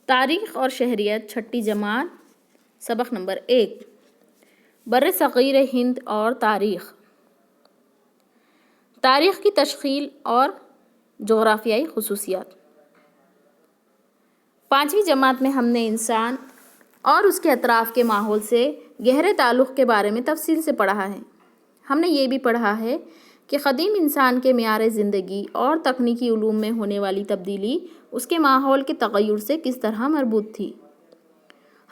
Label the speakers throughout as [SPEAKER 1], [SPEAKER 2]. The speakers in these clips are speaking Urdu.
[SPEAKER 1] تاریخ اور شہریت چھٹی جماعت سبق نمبر 1 بر صغیر ہند اور تاریخ کی تشکیل اور جغرافیائی خصوصیات۔ 5ویں جماعت میں ہم نے انسان اور اس کے اطراف کے ماحول سے گہرے تعلق کے بارے میں تفصیل سے پڑھا ہے۔ ہم نے یہ بھی پڑھا ہے کہ قدیم انسان کے معیار زندگی اور تکنیکی علوم میں ہونے والی تبدیلی اس کے ماحول کے تغیر سے کس طرح مربوط تھی۔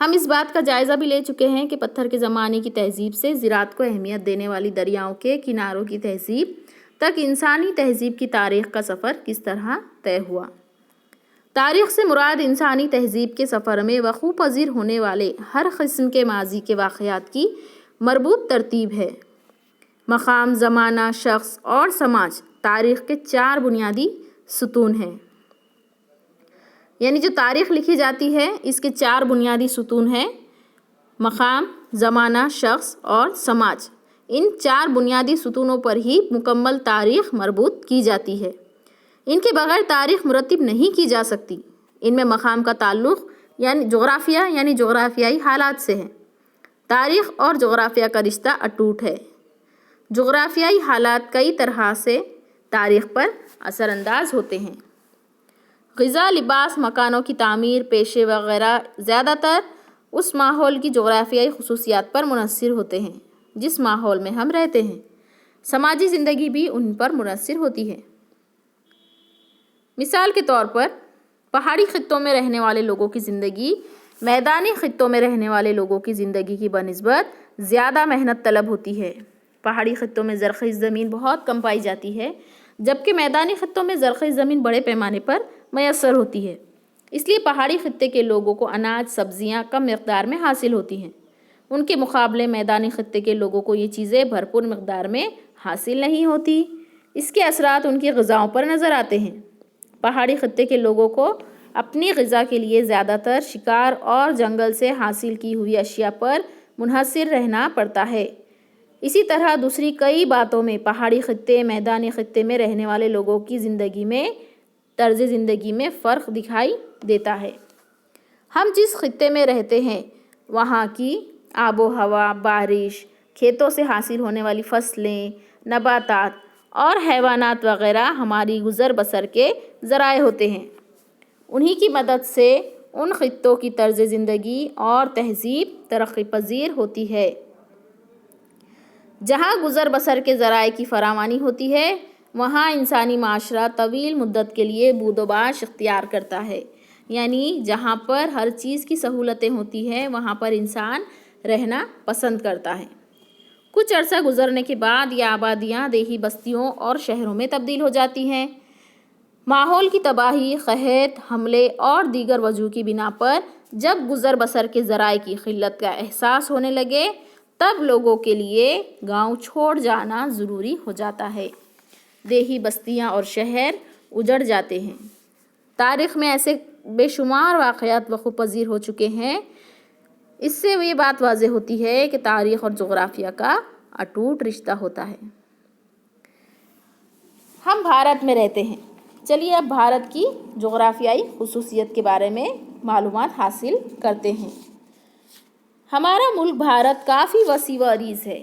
[SPEAKER 1] ہم اس بات کا جائزہ بھی لے چکے ہیں کہ پتھر کے زمانے کی تہذیب سے زراعت کو اہمیت دینے والی دریاؤں کے کناروں کی تہذیب تک انسانی تہذیب کی تاریخ کا سفر کس طرح طے ہوا۔ تاریخ سے مراد انسانی تہذیب کے سفر میں وقوع پذیر ہونے والے ہر قسم کے ماضی کے واقعات کی مربوط ترتیب ہے۔ مقام، زمانہ، شخص اور سماج تاریخ کے 4 بنیادی ستون ہیں۔ یعنی جو تاریخ لکھی جاتی ہے اس کے 4 بنیادی ستون ہیں: مقام، زمانہ، شخص اور سماج۔ ان 4 بنیادی ستونوں پر ہی مکمل تاریخ مربوط کی جاتی ہے۔ ان کے بغیر تاریخ مرتب نہیں کی جا سکتی۔ ان میں مقام کا تعلق یعنی جغرافیائی حالات سے ہے۔ تاریخ اور جغرافیہ کا رشتہ اٹوٹ ہے۔ جغرافیائی حالات کئی طرح سے تاریخ پر اثر انداز ہوتے ہیں۔ غذا، لباس، مکانوں کی تعمیر، پیشے وغیرہ زیادہ تر اس ماحول کی جغرافیائی خصوصیات پر منحصر ہوتے ہیں جس ماحول میں ہم رہتے ہیں۔ سماجی زندگی بھی ان پر منحصر ہوتی ہے۔ مثال کے طور پر پہاڑی خطوں میں رہنے والے لوگوں کی زندگی میدانی خطوں میں رہنے والے لوگوں کی زندگی کی بنسبت زیادہ محنت طلب ہوتی ہے۔ پہاڑی خطوں میں زرخیز زمین بہت کم پائی جاتی ہے جبکہ میدانی خطوں میں زرخیز زمین بڑے پیمانے پر میسر ہوتی ہے۔ اس لیے پہاڑی خطے کے لوگوں کو اناج، سبزیاں کم مقدار میں حاصل ہوتی ہیں۔ ان کے مقابلے میدانی خطے کے لوگوں کو یہ چیزیں بھرپور مقدار میں حاصل نہیں ہوتی۔ اس کے اثرات ان کی غذاؤں پر نظر آتے ہیں۔ پہاڑی خطے کے لوگوں کو اپنی غذا کے لیے زیادہ تر شکار اور جنگل سے حاصل کی ہوئی اشیاء پر منحصر رہنا پڑتا ہے۔ اسی طرح دوسری کئی باتوں میں پہاڑی خطے میدانی خطے میں رہنے والے لوگوں کی طرز زندگی میں فرق دکھائی دیتا ہے۔ ہم جس خطے میں رہتے ہیں وہاں کی آب و ہوا، بارش، کھیتوں سے حاصل ہونے والی فصلیں، نباتات اور حیوانات وغیرہ ہماری گزر بسر کے ذرائع ہوتے ہیں۔ انہی کی مدد سے ان خطوں کی طرز زندگی اور تہذیب ترقی پذیر ہوتی ہے۔ جہاں گزر بسر کے ذرائع کی فراوانی ہوتی ہے وہاں انسانی معاشرہ طویل مدت کے لیے بود و باش اختیار کرتا ہے۔ یعنی جہاں پر ہر چیز کی سہولتیں ہوتی ہیں وہاں پر انسان رہنا پسند کرتا ہے۔ کچھ عرصہ گزرنے کے بعد یہ آبادیاں دیہی بستیوں اور شہروں میں تبدیل ہو جاتی ہیں۔ ماحول کی تباہی، قحط، حملے اور دیگر وجوہ کی بنا پر جب گزر بسر کے ذرائع کی قلت کا احساس ہونے لگے تب لوگوں کے لیے گاؤں چھوڑ جانا ضروری ہو جاتا ہے۔ دیہی بستیاں اور شہر اجڑ جاتے ہیں۔ تاریخ میں ایسے بے شمار واقعات وقوع پذیر ہو چکے ہیں۔ اس سے یہ بات واضح ہوتی ہے کہ تاریخ اور جغرافیہ کا اٹوٹ رشتہ ہوتا ہے۔ ہم بھارت میں رہتے ہیں۔ چلیے اب بھارت کی جغرافیائی خصوصیت کے بارے میں معلومات حاصل کرتے ہیں۔ ہمارا ملک بھارت کافی وسیع و عریض ہے۔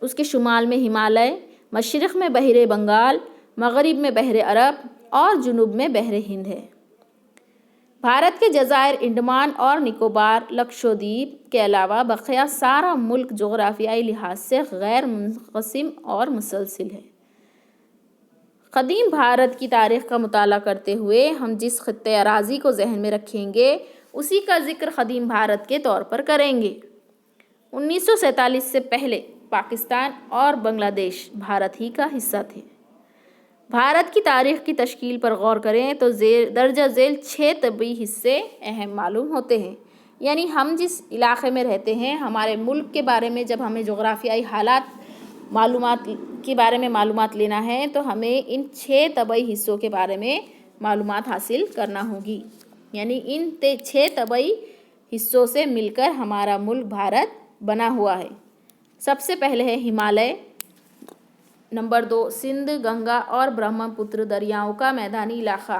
[SPEAKER 1] اس کے شمال میں ہمالیہ، مشرق میں بحر بنگال، مغرب میں بحر عرب اور جنوب میں بحر ہند ہے۔ بھارت کے جزائر انڈمان اور نکوبار، لکشدیپ کے علاوہ بقیہ سارا ملک جغرافیائی لحاظ سے غیر منقسم اور مسلسل ہے۔ قدیم بھارت کی تاریخ کا مطالعہ کرتے ہوئے ہم جس خطۂ اراضی کو ذہن میں رکھیں گے اسی کا ذکر قدیم بھارت کے طور پر کریں گے۔ 1947 سے پہلے پاکستان اور بنگلہ دیش بھارت ہی کا حصہ تھے۔ بھارت کی تاریخ کی تشکیل پر غور کریں تو درجہ ذیل 6 طبعی حصے اہم معلوم ہوتے ہیں۔ یعنی ہم جس علاقے میں رہتے ہیں ہمارے ملک کے بارے میں جب ہمیں جغرافیائی معلومات کے بارے میں معلومات لینا ہے تو ہمیں ان 6 طبعی حصوں کے بارے میں معلومات حاصل کرنا ہوگی۔ یعنی ان 6 طبعی حصوں سے مل کر ہمارا ملک بھارت بنا ہوا ہے۔ سب سے پہلے ہے ہمالیہ، نمبر 2 سندھ، گنگا اور برہم پتر دریاؤں کا میدانی علاقہ،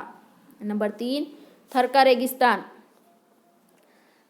[SPEAKER 1] نمبر 3 تھر کا ریگستان،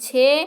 [SPEAKER 1] 6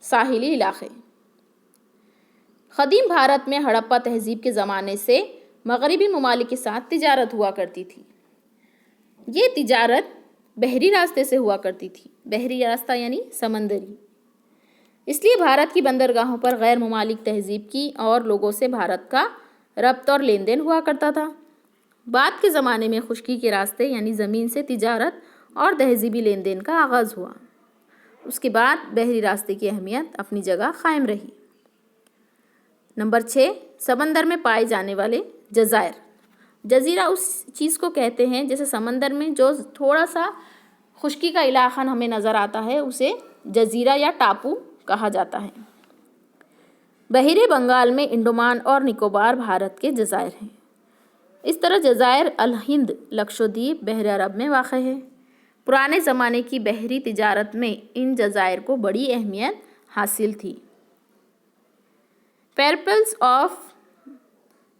[SPEAKER 1] ساحلی علاقے۔ قدیم بھارت میں ہڑپا تہذیب کے زمانے سے مغربی ممالک کے ساتھ تجارت ہوا کرتی تھی۔ یہ تجارت بحری راستے سے ہوا کرتی تھی۔ بحری راستہ یعنی سمندری۔ اس لیے بھارت کی بندرگاہوں پر غیر ممالک تہذیب کی اور لوگوں سے بھارت کا ربط اور لین دین ہوا کرتا تھا۔ بعد کے زمانے میں خشکی کے راستے یعنی زمین سے تجارت اور تہذیبی لین دین کا آغاز ہوا۔ اس کے بعد بحری راستے کی اہمیت اپنی جگہ قائم رہی۔ نمبر 6، سمندر میں پائے جانے والے جزائر۔ جزیرہ اس چیز کو کہتے ہیں جیسے سمندر میں جو تھوڑا سا خشکی کا علاقہ ہمیں نظر آتا ہے اسے جزیرہ یا ٹاپو کہا جاتا ہے۔ بحیرہ بنگال میں انڈمان اور نکوبار بھارت کے جزائر ہیں۔ اس طرح جزائر الہند لکشدیپ بحر عرب میں واقع ہے۔ پرانے زمانے کی بحری تجارت میں ان جزائر کو بڑی اہمیت حاصل تھی۔ پیرپلز آف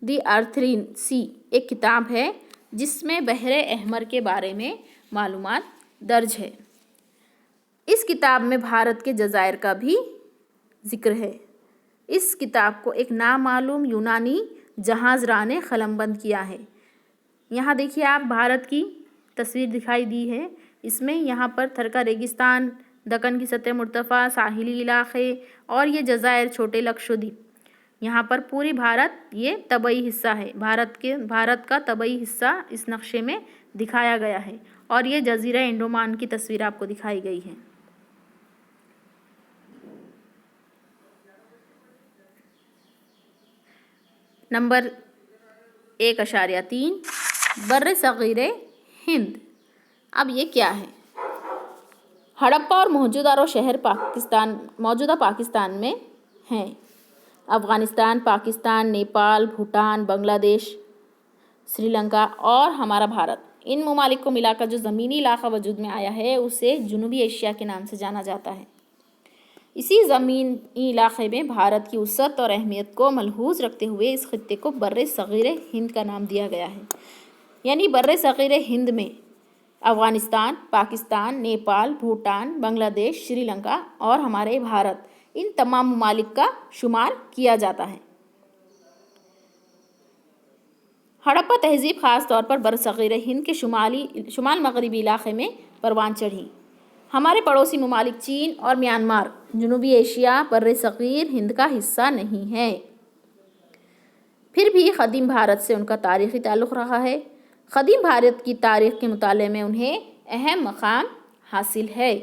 [SPEAKER 1] دی ارتھرین سی ایک کتاب ہے جس میں بحر احمر کے بارے میں معلومات درج ہے۔ اس کتاب میں بھارت کے جزائر کا بھی ذکر ہے۔ اس کتاب کو ایک نامعلوم یونانی جہاز راہ نے قلم بند کیا ہے۔ یہاں دیکھیے آپ بھارت کی تصویر دکھائی دی ہے۔ اس میں یہاں پر تھرکا ریگستان، دکن کی سطح مرتفع، ساحلی علاقے اور یہ جزائر چھوٹے لکشدیپ، یہاں پر پوری بھارت یہ طبعی حصہ ہے۔ بھارت کا طبعی حصہ اس نقشے میں دکھایا گیا ہے اور یہ جزیرہ انڈمان کی تصویر آپ کو دکھائی گئی ہے۔ نمبر 1.3 بر صغیر ہند۔ اب یہ کیا ہے؟ ہڑپا اور موہنجودڑو شہر موجودہ پاکستان میں ہیں۔ افغانستان، پاکستان، نیپال، بھوٹان، بنگلہ دیش، سری لنکا اور ہمارا بھارت، ان ممالک کو ملا کر جو زمینی علاقہ وجود میں آیا ہے اسے جنوبی ایشیا کے نام سے جانا جاتا ہے۔ اسی زمینی علاقے میں بھارت کی وسعت اور اہمیت کو ملحوظ رکھتے ہوئے اس خطے کو بر صغیر ہند کا نام دیا گیا ہے۔ یعنی بر صغیر ہند میں افغانستان، پاکستان، نیپال، بھوٹان، بنگلہ دیش، سری لنکا اور ہمارے بھارت، ان تمام ممالک کا شمار کیا جاتا ہے۔ ہڑپا تہذیب خاص طور پر برصغیر ہند کے شمال مغربی علاقے میں پروان چڑھی۔ ہمارے پڑوسی ممالک چین اور میانمار جنوبی ایشیا برصغیر ہند کا حصہ نہیں ہے۔ پھر بھی قدیم بھارت سے ان کا تاریخی تعلق رہا ہے۔ قدیم بھارت کی تاریخ کے مطالعے میں انہیں اہم مقام حاصل ہے۔